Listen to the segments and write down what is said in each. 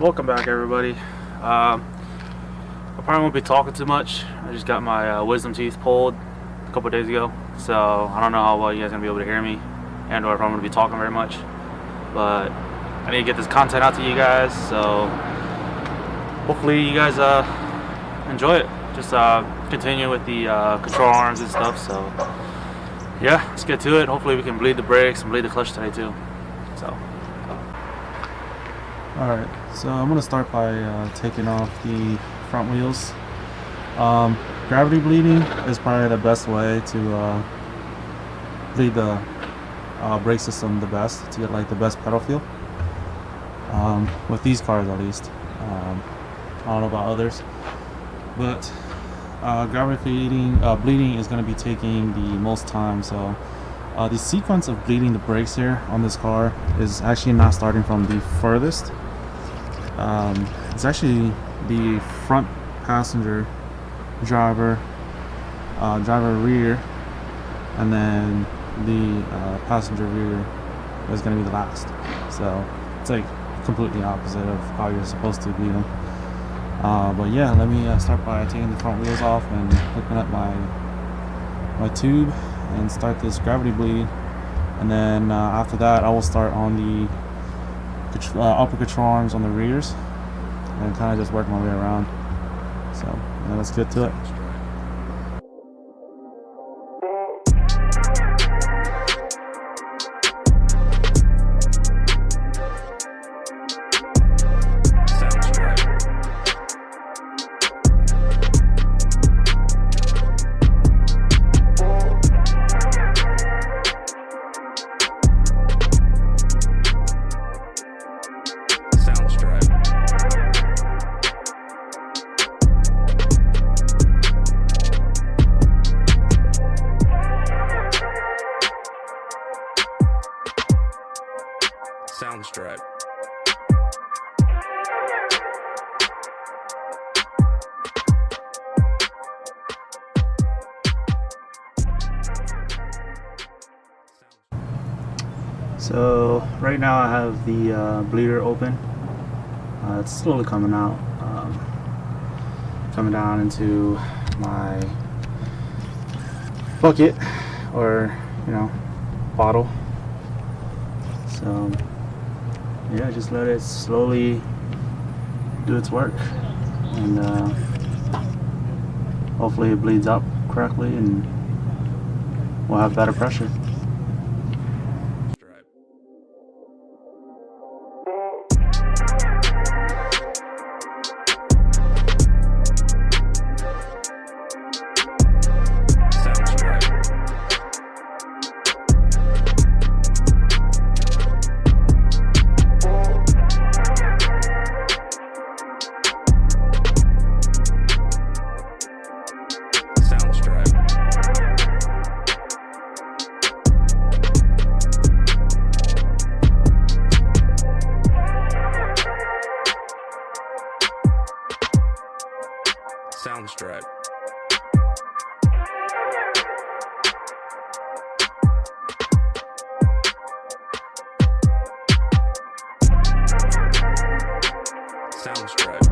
Welcome back, everybody. I probably won't be talking too much. I just got my wisdom teeth pulled a couple days ago, so I don't know how well you guys are gonna be able to hear me, and or if I'm gonna be talking very much. But I need to get this content out to you guys, so hopefully you guys enjoy it. Just continue with the control arms and stuff. So yeah, let's get to it. Hopefully we can bleed the brakes and bleed the clutch today too. So. Alright, so I'm going to start by taking off the front wheels. Gravity bleeding is probably the best way to bleed the brake system the best, to get like the best pedal feel. With these cars at least. I don't know about others. But gravity bleeding is going to be taking the most time. So the sequence of bleeding the brakes here on this car is actually not starting from the furthest. It's actually the front passenger driver rear, and then the passenger rear is going to be the last. So it's like completely opposite of how you're supposed to bleed them. But yeah, let me start by taking the front wheels off and hooking up my tube and start this gravity bleed. And then after that, I will start on the upper control arms on the rears and kind of just work my way around. So yeah, let's get to it. Soundstripe. So right now I have the bleeder open. It's slowly coming out, coming down into my bucket, or bottle. So yeah, just let it slowly do its work, and hopefully it bleeds out correctly and we'll have better pressure. Soundstripe. Soundstripe.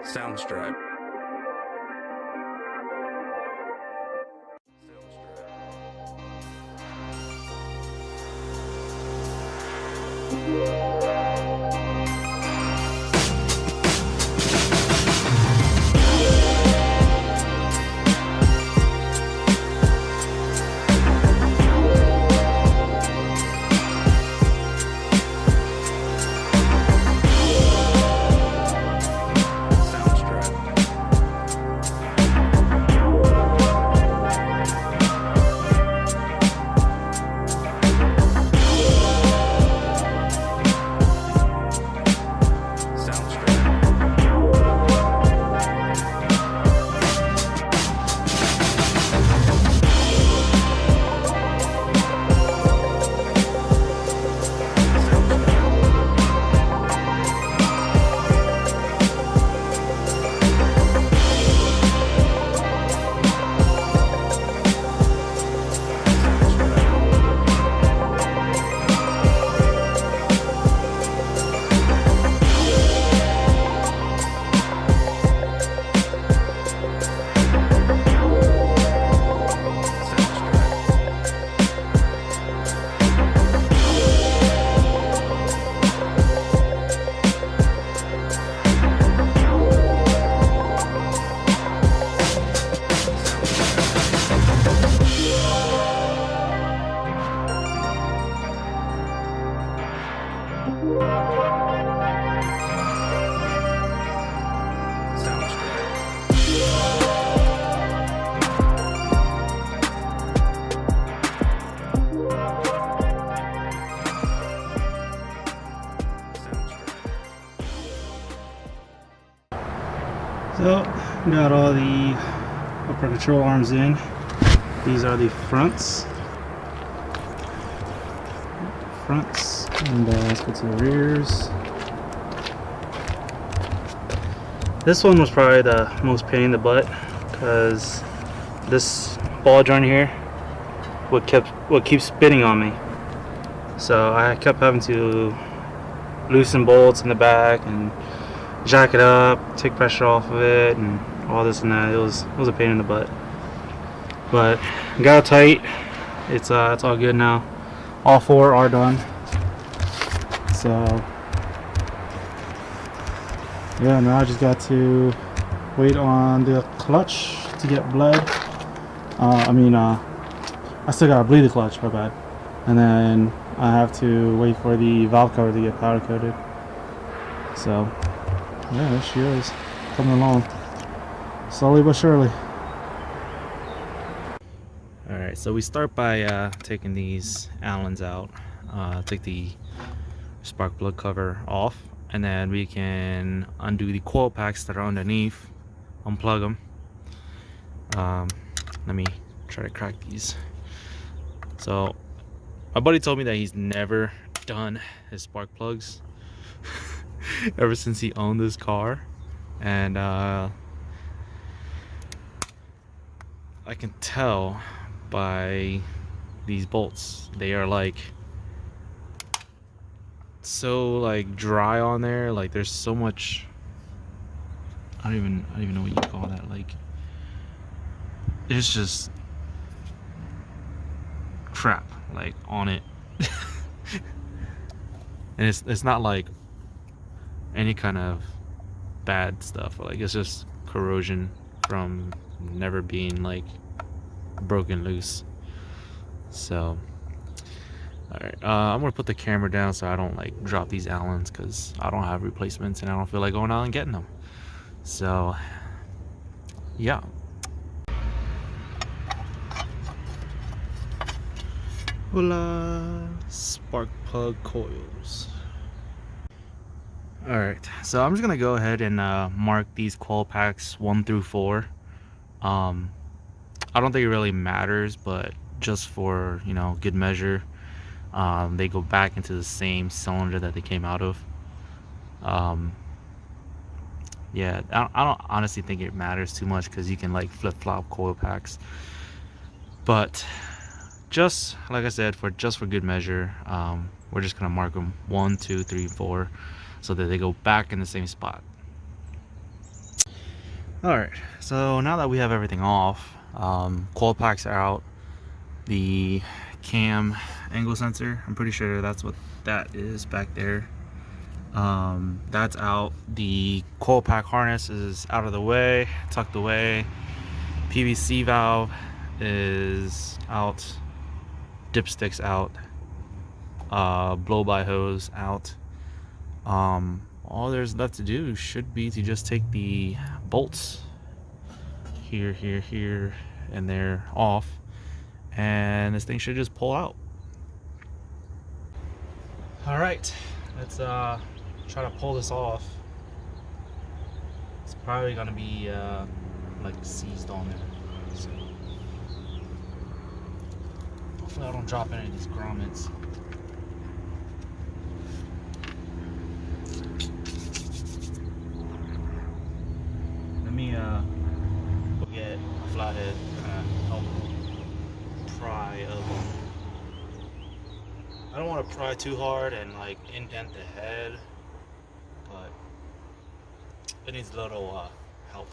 Soundstripe. So, got all the upper control arms in. These are the fronts. And let's go to the rears. This one was probably the most pain in the butt because this ball joint here what keeps spinning on me. So I kept having to loosen bolts in the back and jack it up, take pressure off of it, and all this and that. It was a pain in the butt, but got it tight. It's all good now. All four are done. So yeah, now I just got to wait on the clutch to get bled. I still gotta bleed the clutch, my bad. And then I have to wait for the valve cover to get powder coated. So yeah, there she is, coming along slowly but surely. Alright, so we start by taking these Allens out. Take the spark plug cover off, and then we can undo the coil packs that are underneath, unplug them. Let me try to crack these. So my buddy told me that he's never done his spark plugs ever since he owned this car, and I can tell by these bolts, they are like so like dry on there. Like there's so much, I don't even know what you call that. Like it's just crap like on it. And it's not like any kind of bad stuff. Like it's just corrosion from never being like broken loose. So alright, I'm gonna put the camera down so I don't like drop these Allens, because I don't have replacements and I don't feel like going out and getting them. So yeah. Voila, spark plug coils. Alright, so I'm just gonna go ahead and mark these coil packs 1 through 4. I don't think it really matters, but just for, you know, good measure, they go back into the same cylinder that they came out of. Yeah, I don't honestly think it matters too much, because you can like flip-flop coil packs, but just like I said, for good measure, we're just gonna mark them 1, 2, 3, 4, so that they go back in the same spot. Alright, so now that we have everything off, coil packs are out, the cam angle sensor, I'm pretty sure that's what that is back there. That's out. The coil pack harness is out of the way, tucked away. PVC valve is out, dipsticks out, blow by hose out. All there's left to do should be to just take the bolts here and there off, and this thing should just pull out. All right, let's try to pull this off. It's probably gonna be like seized on there, so hopefully I don't drop any of these grommets. Let me go get a flathead, help pry of them. I don't want to pry too hard and like indent the head, but it needs a little help.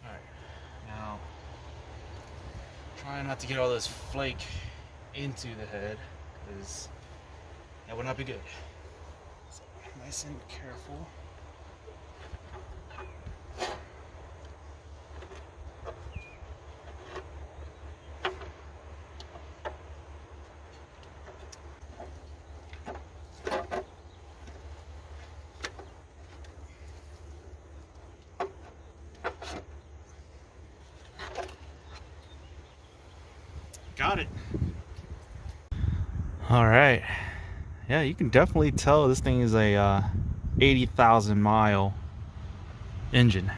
Alright, now try not to get all this flake into the head, because that would not be good. So nice and careful. Got it. All right. Yeah, you can definitely tell this thing is a 80,000 mile engine.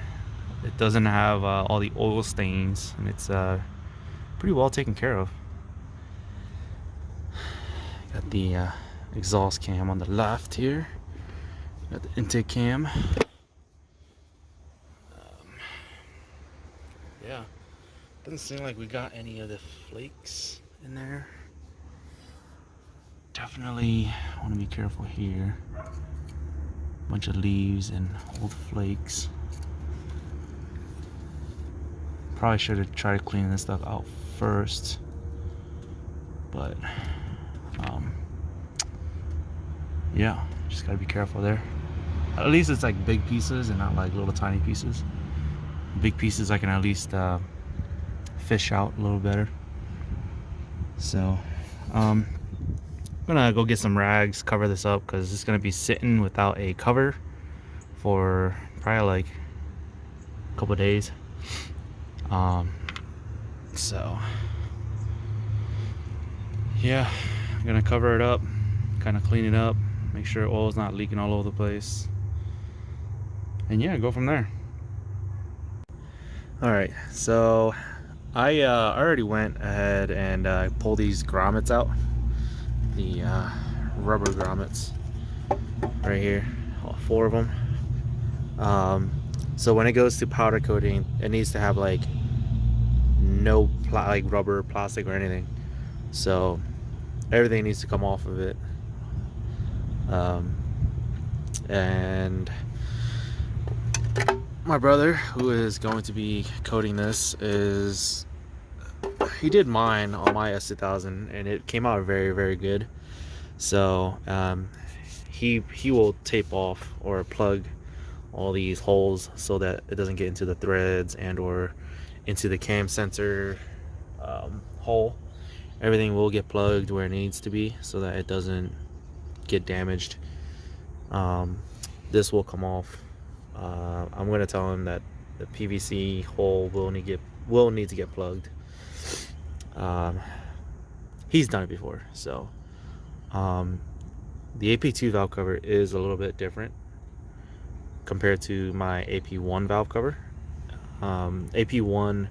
It doesn't have all the oil stains, and it's pretty well taken care of. Got the exhaust cam on the left here. Got the intake cam. Yeah. Doesn't seem like we got any of the flakes in there. Definitely want to be careful here. Bunch of leaves and old flakes. Probably should have tried cleaning this stuff out first, but yeah, just gotta be careful there. At least it's like big pieces and not like little tiny pieces. Big pieces I can at least fish out a little better. So I'm gonna go get some rags, cover this up, because it's gonna be sitting without a cover for probably like a couple days. So yeah, I'm gonna cover it up, kind of clean it up, make sure oil's not leaking all over the place, and yeah, go from there. All right, so I already went ahead and pulled these grommets out, the rubber grommets right here, all 4 of them. So when it goes to powder coating, it needs to have like no like rubber, plastic, or anything. So everything needs to come off of it. And my brother, who is going to be coating this, he did mine on my S2000 and it came out very, very good. So he will tape off or plug all these holes so that it doesn't get into the threads and or into the cam sensor hole. Everything will get plugged where it needs to be so that it doesn't get damaged. This will come off. I'm gonna tell him that the PVC hole will need to get plugged. He's done it before, so The AP2 valve cover is a little bit different compared to my AP1 valve cover. AP1,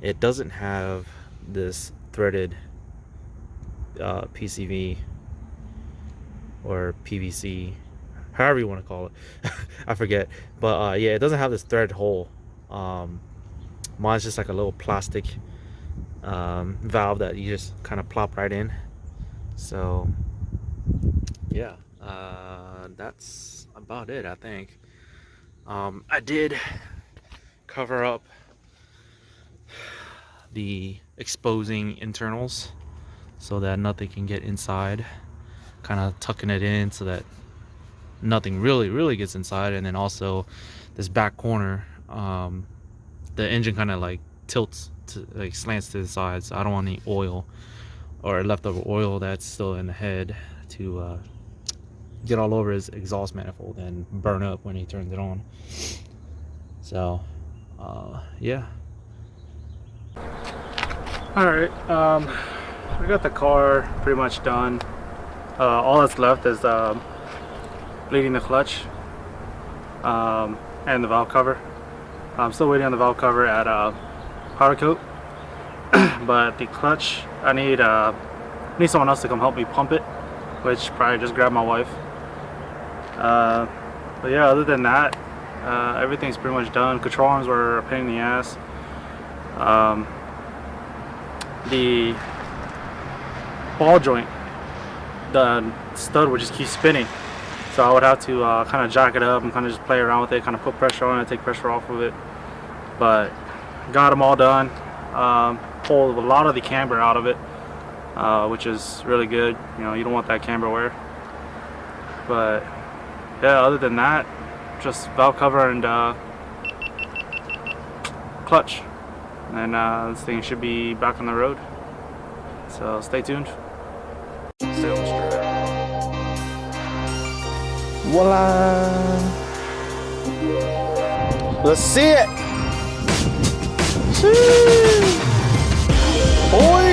it doesn't have this threaded PCV or PVC, however you want to call it. I forget, but yeah, it doesn't have this thread hole. Mine's just like a little plastic valve that you just kind of plop right in. So yeah, that's about it, I think. I did cover up the exposing internals so that nothing can get inside, kind of tucking it in so that nothing really gets inside. And then also this back corner, the engine kind of like tilts to, like slants to the side, so I don't want any oil or leftover oil that's still in the head to get all over his exhaust manifold and burn up when he turns it on. So yeah. All right, I got the car pretty much done. All that's left is bleeding the clutch and the valve cover. I'm still waiting on the valve cover at powder coat, but the clutch, I need someone else to come help me pump it, which probably just grab my wife. But yeah, other than that, everything's pretty much done. Control arms were a pain in the ass. The ball joint, the stud would just keep spinning, so I would have to kind of jack it up and kind of just play around with it, kind of put pressure on it, take pressure off of it. But got them all done. Pulled a lot of the camber out of it, which is really good. You know, you don't want that camber wear. But yeah, other than that, just valve cover and clutch, and this thing should be back on the road. So stay tuned. Soundstripe. Voila! Let's see it! Shoo! Boy!